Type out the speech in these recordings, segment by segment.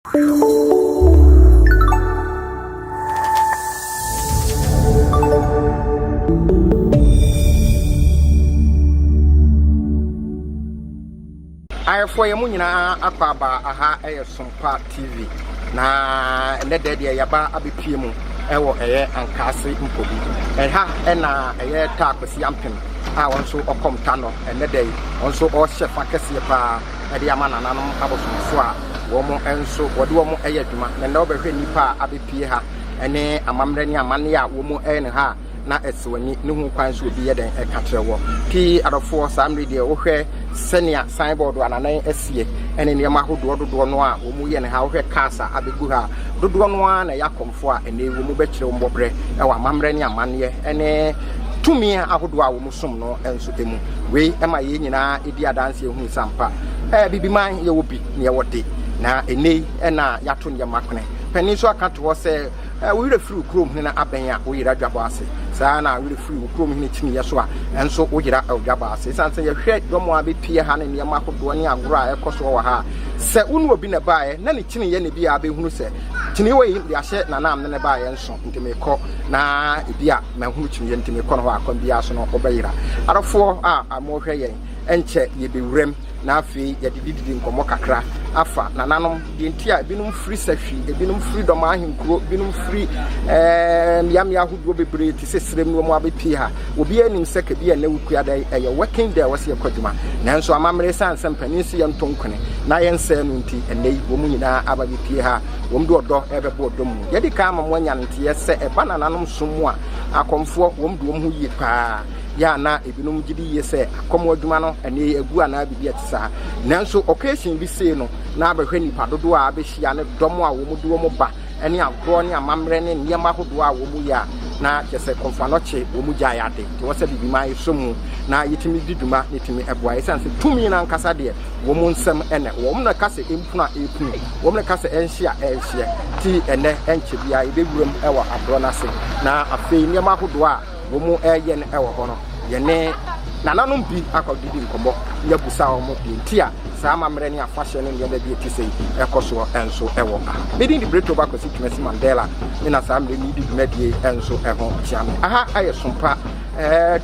I for your munina akaba aha Sompa TV na ne de yaba abepiemu ewo ankase mpobi ha na Akwasi Ampem a wonso okom Tano ne de wonso o chef Kesse pa de amana nanom abosomfo a wo mo enso wode wo mo adwuma na ne obehwe nipa abepie ha ene amamre ne amane a wo mo ha na eswani ne hu kwan so obi yeden ka trewo pi adofo samre de wo hwe senia signboard ananan asie ene ne ma hodo dodo no a wo mu ye ne ha wo hwe kasa abegu ha dodo no a na yakomfo a ene wo mu be kire wo mbobre e wa mamre ne amane ene tumi ahodo a wo mu som no enso emu we e ma ye nyina edi adanse ehu sampa bibiman ye wo bi ne ye wode na ene na yato ne makone pani so aka to se we refuru krom hina abenya wo yira dwabase saa na we refuru krom hina timi ye so a enso wo yira dwabase sanse ye hwe domo abepie ha ne ne makodo ne agoro a ekoso wo ha se unu obi na baaye na ne kini ye ne bia abehunu se kini we de ahye na nam ne baaye enso ntemekọ na ebia mahunu kini ye ntemekọ no ho akon bia so no obeyira arofo a amohwe ye enche ye bewrem na afi ye dididi nkomo kakra afa na nanom de ntia binum free sahwi binum free dom ahenkuro binum free yamya hodo bebre ti sesrem no mo abepie ha obi anim seka bia na wukua da ye working day wase kwaduma nanso amamre sansam panisi ye ntonkone na ye nsa no nti enei wo mu nyina ababepie ha wo mdo odo ebebo odom ye di ka amamwanya nte ye se eba na nanom somu a akomfo wo mdo wo hu yie pa ya na ebinum gidi ye se akomo adwuma no ene egu ana bibia tisa nanso occasion bi se no na abehwe nipa dodo a abehia ne dom a wo mu do mo ba ene agro ne amamre ne niema hodo a wo mu ya na kese konfanoche wo mu ja ya de to wose bibima yesomu na yetimi diduma netimi eboa esanse tumi na nkasa de wo mu nsem ene wo mu na kase empuna epunu wo mu na kase enhia ti ene enche bia ebewuram ewa abro na se na afei niema hodo a wo mu eye ne ewo ho no ye ne nananom bi akodidi nkomo ya busa wo mu de ntia saa mamre ne afahye ne ne bi etise ekoso enso ewo medi di breto ba kosi tumesi Mandela ni na saa mre ni di dwumadie enso eho chiame aha aye Sompa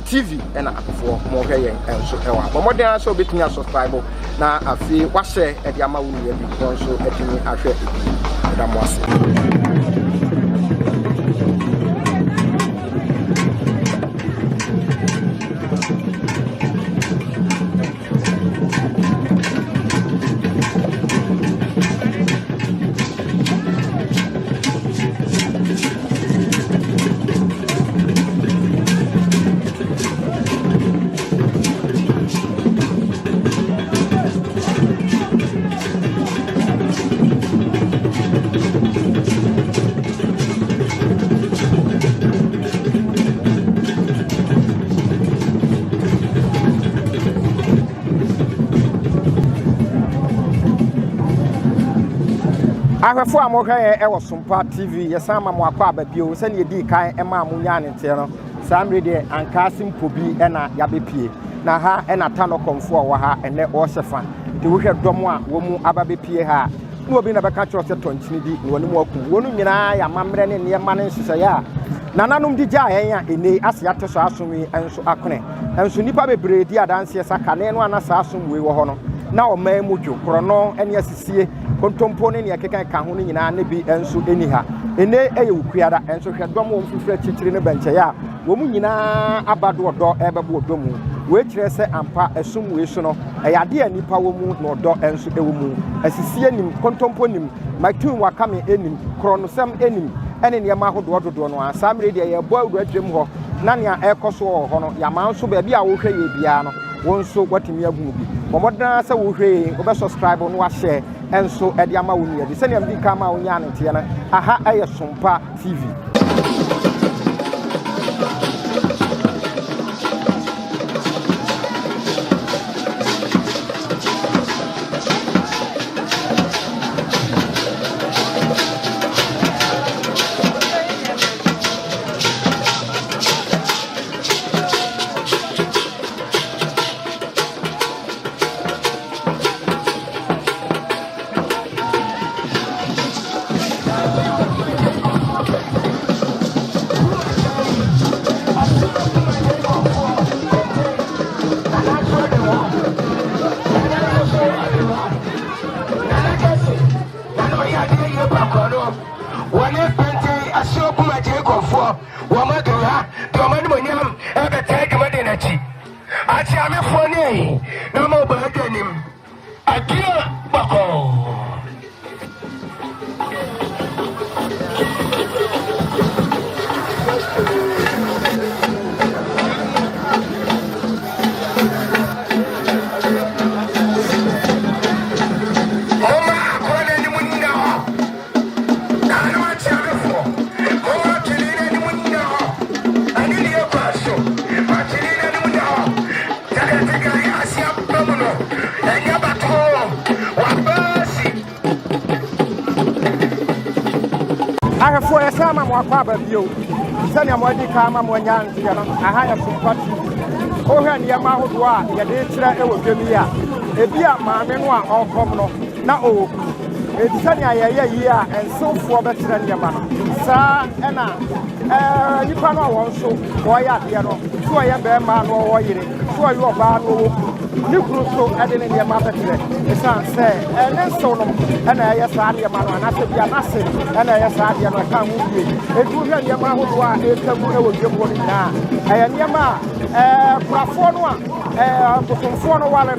TV na akofo mo hwe yen enso ewo abomoden so betumi subscribe na afi wahye e de ama wo ni bi enso etumi ahwe ebi da mo ase ahwefo amohwe ewo Sompa TV yesama mo akwa ababio se ne di kan ema amunya ne nte no samre de ankase mpobi na yabepie na ha na Tano Komfour wa ha ene o sefa de wo hwe dom a wo mu ababepie ha no obi na beka kyo se tonchini di no ne mo aku wonu nyina ya mamre ne ne ma ne nsese ya nananum di ja yen a ene ase ate so asomwe enso akone enso nipa bebre di adanse sakane no anasa asomwe wo ho no na o man mu dwo krono ene asisie kontompo ne yakeka ka ho nyina ne bi enso eni ha ene eye wukuada enso hwedom wo mfifra chichiri ne benche ya wo mu nyina abado odo ebebo odomu we kire se ampa esumwe so no eyade anipa wo mu no odo enso ewo mu asisie nim kontompo nim matun wakame enim kronosem enim ene ne ma hodo dodo no asamre de ye bo awdu adwem ho na ne ekoso ho no ya man so ba bia wo hwe ye bia no wonso watimi agu bi momodan se wo hwe wo be subscribe no wa share enso edi ama wo nu ye se ne mbi ka ma wo nya ne tie na aha aye Sompa TV One is plenty, a show for my Komfour. Woman, do her, Dominum, ever take a dinner. I tell me funny, no more than him. I can't buckle. I have for a summer more probably you. Send your money come on young, I hire some party. Oh, and your mouth, your day, will give me a beer, my memoir, all common. Now, oh, it's sunny a year and so for better than your man. Sir, Anna, you can't also, why are you? So I am a man or why you are you about you so adding in your mother today. The son said, and then so and I said, your man, and I said, you're nothing, and I said, you're not coming with you. If you hear your man who are a will give one now. I am your man, Komfour, while I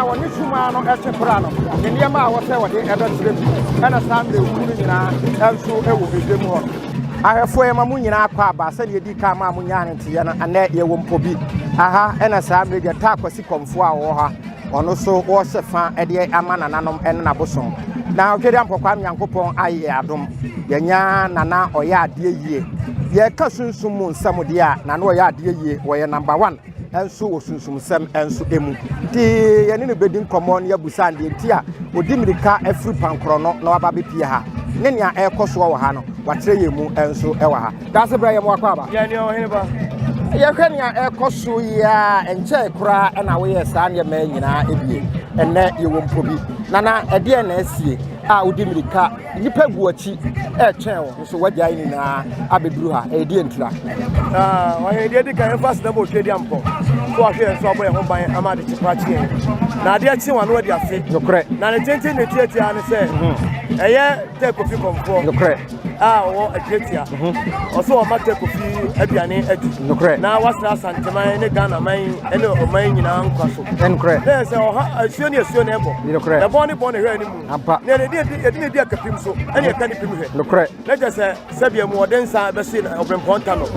want you to man on Echeprano. In your man was what they ever trip, and a Sunday woman and so it will be the more. I have for a Mamunia Aquaba, said you did come Mamunian and Tiana, and that you won't be. Aha, and as I made a Akwasi Komfour or her, or no so or Sefa, Eddie Aman and Anum and Nabosom. Now, Kedam Pocam Yankopon, I Adam, Yanya, Nana, or Ya dear ye. Ye cousin Sumun, some of ya, Nano Ya dear ye, were number one, and so was some and so emu. The Yanini bedding common Yabusan, the Tia, would dim the car every pancrono, no Baby Pia. Nenya air Koso Hano, what say you and so ever. That's a Brian Wakaba. You can air Koso ya and check cry and away stand your man in our and then you won't be. Nana, a DNS, I would dim the car, you pay watchy, a channel, so what I in Abidruha, a dientra. I did the first double Kediampo. So I hear somewhere home by Amadi Chipachi. Now, the actual one where they are fit. No correct. Now, the tension the theatre and say, a year take a few Komfour. No correct. Or a theatre. Also, a matter of Ebiane Edge. No correct. Now, what's that Santa Ghana, mine, and no mine in Uncle. And correct. There's a senior son ever. No correct. The bonny here anymore. They didn't get a pim so, and you can't pim. No correct. Let us say, Sabia more dense, I have seen open Pontano.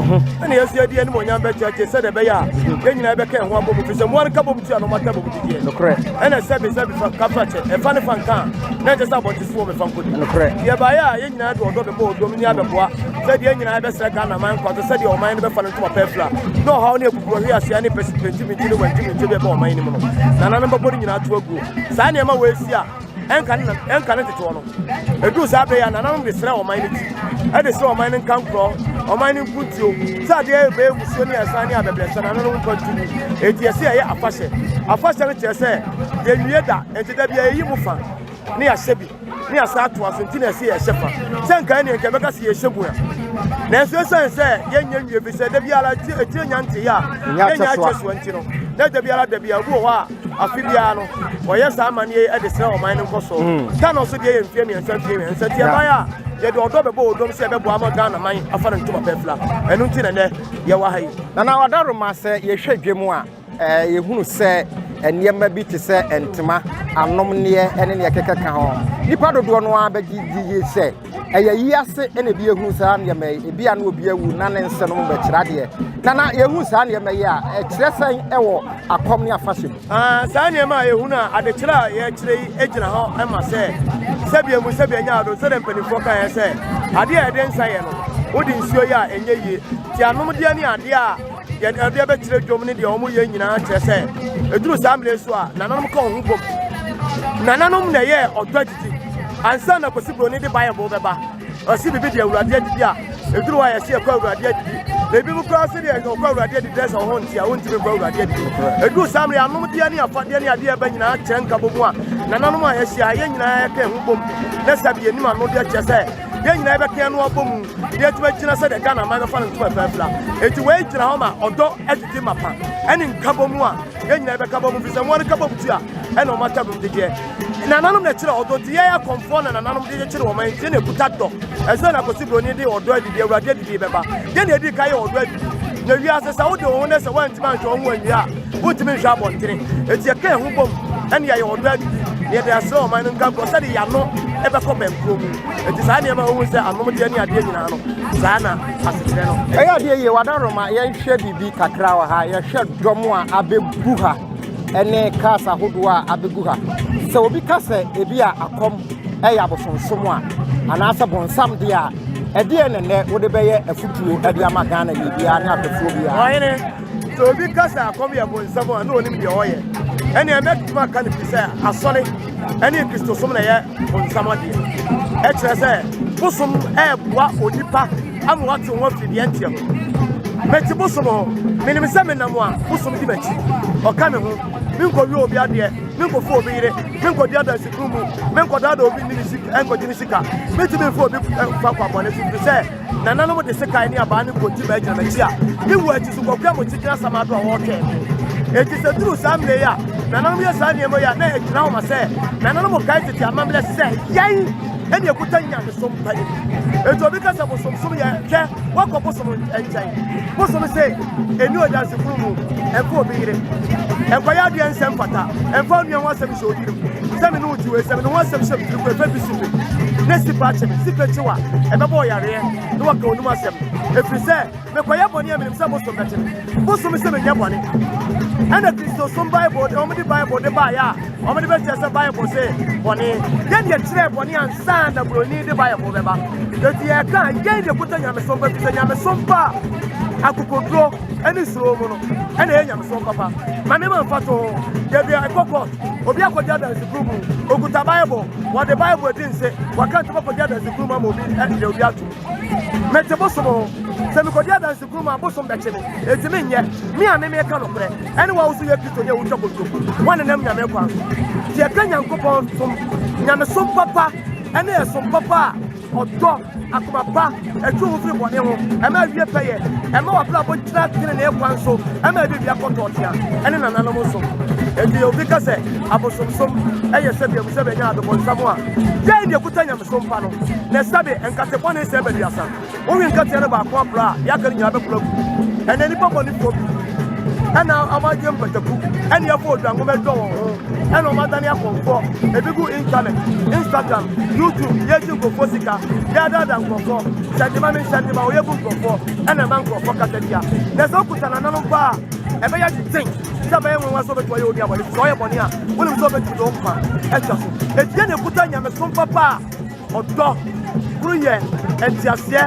And here's the idea more young better said a bear. Then you never can one book with one cup of tea on my table. No correct. And I said, for Capace, a funny fan can. Not just about this woman from Putin. No correct. Yeah, by a young man or the boat, Dominia Bois, said the young man, said Ghana man, because said your mind before to a pefla. No, how near Korea, see any person to Jimmy to be born my anymore. And I'm not putting you out to a group. Sign your way, see. And connected to one. A good Saturday and I'm the slow mining. I just saw mining come from or mining put you. Saturday, baby, Sonia, Sanya, the blessing, and I don't continue. It is a fashion. A fashion, I say, then you that, and to be a Yumufan near Sebi, near Satwas and Tennessee, a shepherd. Sanka and Quebec, see a shepherd. There's no sense, young you said, there be a Yanti, yeah, just went, you know. Let there be a Roa, a Fibiano, or yes, I'm at the cell of mine and Koso. Tano so gay and Femi and Santi and Santia. They don't double, don't say about Ghana, mine, a fan to my pefla, and Untina, Yawahi. Now, I don't master, you shake Jemua, you who say, and ye may be to say, and Tima, and nominee, and any Kaka. You part of one, but you say. A year say any beer whose hand you may be and will be a woman and son of Betradia. Nana, you whose hand you may, a dressing a commoner fashion. Sanya, my Una, at the Chila, actually, Agent Hall, I must say. Sabia Musabiano, Southern Penifoca, I say. I didn't say, wouldn't show ya and ye, Tianomidiani, yet a diabetic Germany, the Omu, say. A true Samle Swa, Nanam Kong, Nananum, the year or 20. And son of possible need to buy a bobba. Or see the video, we are dead. If you are a crowd, we are dead. The people cross it and go crowd, dead dress or home, I want to go dead. A good family, I'm not the idea, but you are Chankabua. Nanoma has a young can let's have the new one, no, just say. Young never can walk boom. Yet, what you said, a gun, a microphone to a pefla. It's a way to Homa or dog at the Timapa. And in Kabomua, young never come up with some one cup of tea, and no matter of the year. nananom na kyerɛ ɔdɔ di yɛ Komfour na nananom de kyerɛ wɔn nti na ekuta dɔ ɛsɛ na kosi broni de ɔdɔ adidi awurade adidi bɛba yɛ na edi ka yɛ ɔdɔ adidi na wi ase sɛ wode wɔn sɛ wɔntimi anhwɛ wɔn anyi a wotimi nhwɛ abɔntere eti yɛ ka ɛho bom ɛne yɛ ɔdɔ adidi yɛ de asɛ ɔman no nka nkɔ sɛ de yɛ ano ɛbɛkɔ bɛnkuro mu eti saa nneɛma wɔn sɛ anom deɛ ne adeɛ nyinaa no saa na asekyerɛ no ɛyɛ adeɛ yɛ wadaroma yɛnhwɛ bibi kakra wɔ ha yɛhwɛ dɔm a abɛbu ha ɛne cars ahodoɔ a abɛgu ha sɛ obi ka sɛ ebi a akɔm ɛyɛ abosonsom a anaasɛ bonsam deɛ a ɛdeɛ nɛnɛ wode bɛyɛ afutuo ɛde ama Ghana yɛ biara ne apɛfoɔ biara ɔyene sɛ obi ka sɛ akɔm yɛ bonsam a na onim deɛ ɔyɛ ɛne ɛmɛtuma ka ne fi sɛ asɔre ɛne kristosom na ɛyɛ bonsam adeɛ ɛkyerɛ sɛ bosom ɛɛboa onipa ama wate ho afiri deɛ nteɛ ho mɛti bosom hɔ menim sɛ menam a bosom di m'akyi ɔka me ho menkɔwie obi adeɛ menkɔfo obi yere menkɔdi adansikuru mu menkɔdada obi ɛnkɔgye ne sika metumi mfa obi fa kwabɔne so firi sɛ nananom de sikae ne abaa ne kɔnti ma agyina m'akyi a mewu akyi so kɔkua mo kyikina asɛm ado a wɔretwɛn eti sɛ duru saa mmerɛ yi a nananom yɛ saa nneɛma yi a na ɛgyina hɔ ma sɛ nananom kae tete amammerɛ sɛ yɛn ɛne ɛkuta nyamesom pa ne eti obi ka sɛ bosomsom yɛ hwɛ wakɔ bosom nkyɛn bosom sɛ ɛni ɔdansikuru mu ɛmfa obi yere ɛnkɔyɛ adeɛ nsɛm fata ɛmfa nnua ho asɛm hyɛ odirim sɛ me ne wo tiwe sɛ me ne ho asɛm hyɛ mtiri kɔ ɛfa bi sipe ne sipa akyɛ me sipe kyew a ɛbɛbɔ ɔyareɛ ne waka onim asɛm ɛfiri sɛ mekɔyɛ bɔne a menim sɛ bosom bɛkye me bosom sɛ menyɛ bɔne ɛna kristosom bible de ɔmde bible de baeɛ a ɔmde bɛkyerɛ sɛ bible sɛ bɔne yɛne yɛkyerɛ bɔne ansa na buroni de bible bɛba ɛti yɛka yɛn de kuta nyamesom ba fi sɛ nyamesom pa akokoduro ɛne suro mu no ɛna ɛyɛ nyamesom papa ma me ma mfa to ho yɛde ɛkɔkɔ obi akɔgye adansikuru mu okuta bible wɔde bible adi nse wɔka ntoma kɔgye adansikuru mu ama obi ɛde obi ato mɛte bosom ho sɛ mekɔgye adansikuru mu a bosom bɛkye me eti menyɛ me a memeka nokorɛ ɛne wa wo so yɛ kristo ne wotwa koto wɔnenam nyame kwan so nti yɛka nyankopɔn som nyamesom papa ɛne ɛsom papa a ɔdɔ akoma pa ɛtwe wo firi bɔne ho ɛma awie pɛyɛ ɛma wabrabɔ gyina tene ne ɛkwan so ɛma abibia kɔtɔɔtea ɛne nananom so enti obi ka sɛ abosomsom ɛyɛ sɛ biamu sɛ bɛnya adobɔnsam a yɛn deɛ kuta nyamesom pa no na ɛsabe nkatebɔne sɛ bɛduasa wowi nkateɛ no baako abrɛ a yɛaka no nyinaa bɛkora gu ɛna nnipa bɔnefoɔ bi ɛna amagye mpataku ɛne yɛfo odwango mɛdɔ wɔn ho ɛna ɔmadane akɔmfoɔ ebi gu internet Instagram YouTube yɛgye nkurɔfoɔ sika yɛadada nkurɔfoɔ hyɛdema ne nhyɛdema ɔyɛbu nkurɔfoɔ ɛna ɛma nkurɔfoɔ kasadia na sɛ wokuta nananom pa a ɛbɛyɛ gyeten sɛ bɛyɛ nwanwa sɛ wobɛtumi ɔyɛ odi abɔne sɛ ɔyɛ bɔne a wonim sɛ wobɛtumi de wo nkwa atwa so ɛtiɛ ne kuta nyamesom papa a ɔdɔ koro yɛ ɛntiaseɛ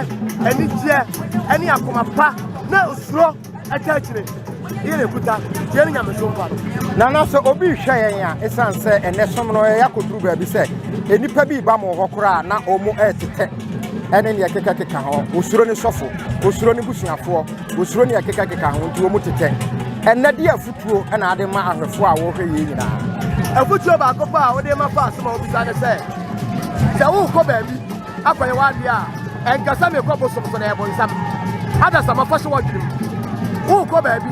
anigyeɛ ɛne akoma pa na osuro ɛkyɛ akyire yɛn ekuta yɛn nyamesom pa na sɛ obi hwɛ yɛn a ɛsan sɛ ɛnɛ som no yɛ akɔduru baabi sɛ enipa bi ba mo hɔ koraa na ɔmo ɛtetɛ ɛne ne yɛkeka ho osuro ne sɔfo osuro ne busuafoɔ osuro ne yɛkeka ho nti ɔmo tetɛ ɛnɛ de afutuo ɛna ade ma ahwɛfoɔ a wɔhwɛ yɛn nyinaa afutuo baako pa a wɔde ma fa asɛm a wɔbisa ne sɛ wokɔ baabi akɔyɛ w'adeɛ a ɛnkasa mekɔ bosom so na ɛbɔ nsam adasa mafa hyɛ wɔdwenem wokɔ baabi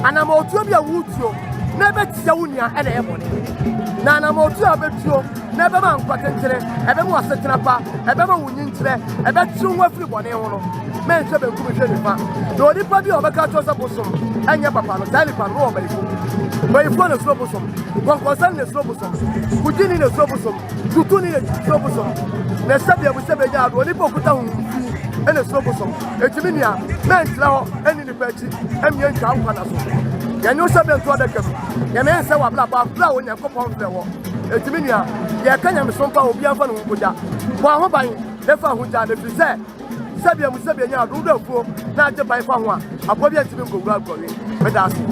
anama otuo bi a wutuo na ɛbɛtia wo nua ɛna ɛyɛ bɔne na anama otuo a bɛtuo na ɛbɛma nkwatenkyerɛ ɛbɛma wasetena pa ɛbɛma wo nyinkyerɛ ɛbɛtiri wo afiri bɔne ho no mɛnhwɛ benkum hwɛ nifa na onipa bi a ɔbɛka kyerɛ sɛ bosom ɛnyɛ papa no saa nipa no wɔ bayifo na suro bosom kɔnkɔnsan na suro bosom kudini na suro bosom tutuni na suro bosom na sɛbea bu sɛbea nya ado onipa okuta ho ɛna suro bosom etimi nua mɛnkyerɛ hɔ ɛne nipa akyi ɛmia ntwa nkwa na so yɛnyɛ sɛ bɛnto adaka mu yɛmɛ nsɛ wabla ba afra wo nyankopɔn frɛ wɔ etimi nua yɛka nyamesom pa obi amfa no ho kogya bɔ ho ban lefa ho gya na firi sɛ sɛbea mu sɛbea nya ado wo afuo na agye ban fa ho a abɔ bi antimi nkɔwura akɔwe mɛda ase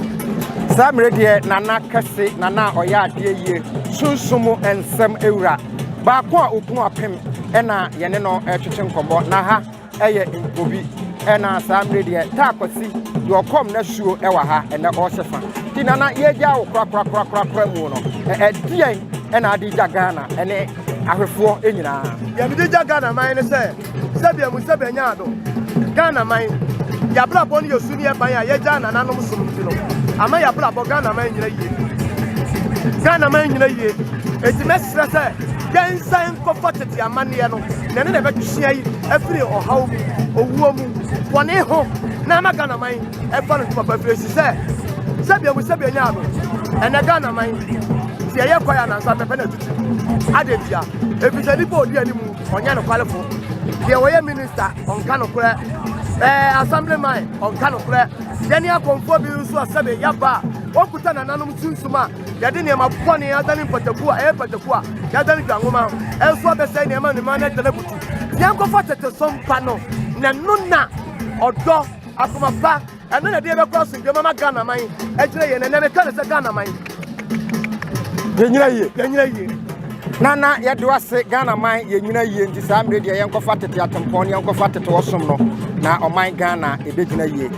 saa mmerɛ deɛ nana kɛse nana ɔyɛ adeɛ yie sunsumu nsɛm ewura baako a oku apem ɛna yɛne no ɛtwetwe nkɔmmɔ na ha ɛyɛ nkobi ɛna saa mmerɛ deɛ ta Akwasi deɛ ɔkɔm na suo ɛwɔ ha ɛnɛ ɔhyɛ fa nti nana yɛgya wo korakora mu no ɛdeɛn ɛna ade gya Ghana ɛne ahwɛfoɔ nyinaa yɛmede gya Ghana man ne sɛ sɛbea mu sɛbea nya ado Ghana man yɛabrabɔ no yɛsu ne yɛban a yɛgya nananom som nti no ama yɛabrabɔ Ghana man nyina yie enti mesra say gensan kofa tete amane no na ne be twia yi afiri ohaw mu owuo mu bone ho na magana man e fa no papa fresi say sabia mu sabia nya no ene gana man ti eye kwaya na nsa pepe na tutu adebia ebisa nipa odi animu onya no kwalefo de woye minister onka no kure assemblyman onka no kure deni Komfour bi nso asabe yaba okuta na nanom tunsuma yade ne ma bone adani patakua patakua yadani dwangoma enso abesai ne ma ne ma na telebutu yankofa tete Sompa no na nuna odo akomapa eno na de be cross de mama Ghana man ejire ye ne me kan se Ghana man yenyina ye nana yɛde wase Ghana man yenyina yie nti saa mmerɛ deɛ yɛnkɔfa tete atempɔn yɛnkɔfa tete wɔsom no na ɔman Ghana ebegyina yie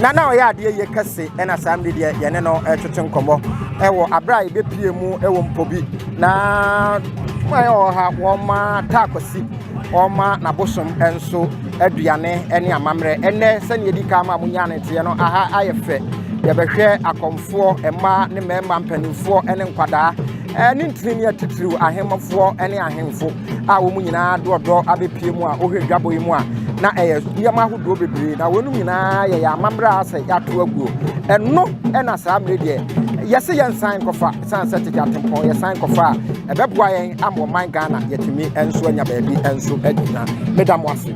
nana ɔyɛ adeɛ yɛ Kesse ɛna saa mmerɛ deɛ yɛne no ɛtwetwe nkɔmmɔ ɛwɔ abra yɛbɛpie mu ɛwɔ mpobi na wɔyɛ ɔha wɔma Akwasi Oma na bosom enso aduane ene amamre ene sene yedi ka ma munya ne tie no aha ayefe ye behwe Komfour ema ne mema mpanimfo ene nkwada ne ntini atitiriw ahemfo ene ahemfo a wo mu nyina dodo abepie mu a ohwe dwabo yi mu a na eye yema hodo bebre na wonu nyina ye ya amamre ase yato aguo eno ena saa mre de yese yen sign kofa san setike atempon ye sign kofa ebeboa yen ambo man Ghana yetimi enso anya baabi enso adina medam wase